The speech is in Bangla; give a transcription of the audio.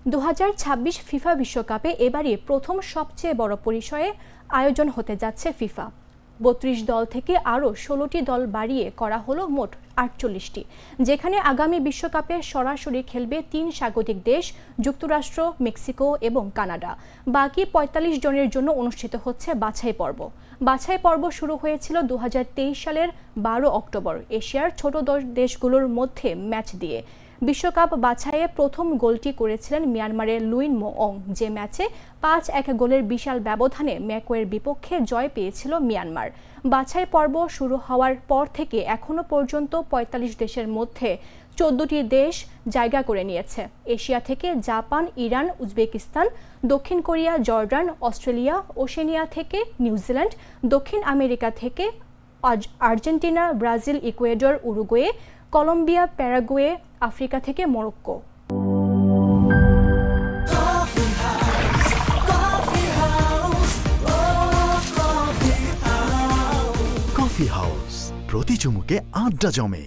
2026 ফিফা বিশ্বকাপে এবারই প্রথম সবচেয়ে বড় পরিসরে আয়োজন হতে যাচ্ছে ফিফা। 32 দল থেকে আরও 16টি দল বাড়িয়ে করা হলো মোট 48টি, যেখানে আগামী বিশ্বকাপে সরাসরি খেলবে 3 স্বাগতিক দেশ যুক্তরাষ্ট্র, মেক্সিকো এবং কানাডা। বাকি 45 জনের জন্য অনুষ্ঠিত হচ্ছে বাছাই পর্ব। বাছাই পর্ব শুরু হয়েছিল 2023 সালের 12 অক্টোবর এশিয়ার ছোট দেশগুলোর মধ্যে ম্যাচ দিয়ে। বিশ্বকাপ বাছাইয়ে প্রথম গোলটি করেছিলেন মিয়ানমারের লুইন মো অং, যে ম্যাচে 5-1 গোলের বিশাল ব্যবধানে ম্যাকোয়ের বিপক্ষে জয় পেয়েছিল মিয়ানমার। বাছাই পর্ব শুরু হওয়ার পর থেকে এখনও পর্যন্ত 45 দেশের মধ্যে 14টি দেশ জায়গা করে নিয়েছে। এশিয়া থেকে জাপান, ইরান, উজবেকিস্তান, দক্ষিণ কোরিয়া, জর্ডান, অস্ট্রেলিয়া, ওশেনিয়া থেকে নিউজিল্যান্ড, দক্ষিণ আমেরিকা থেকে Argentina, Brazil, Ecuador, Uruguay, Colombia, Paraguay, Africa থেকে মরক্কো। কফি হাউস, প্রতি চুমুকে আড্ডা জমে।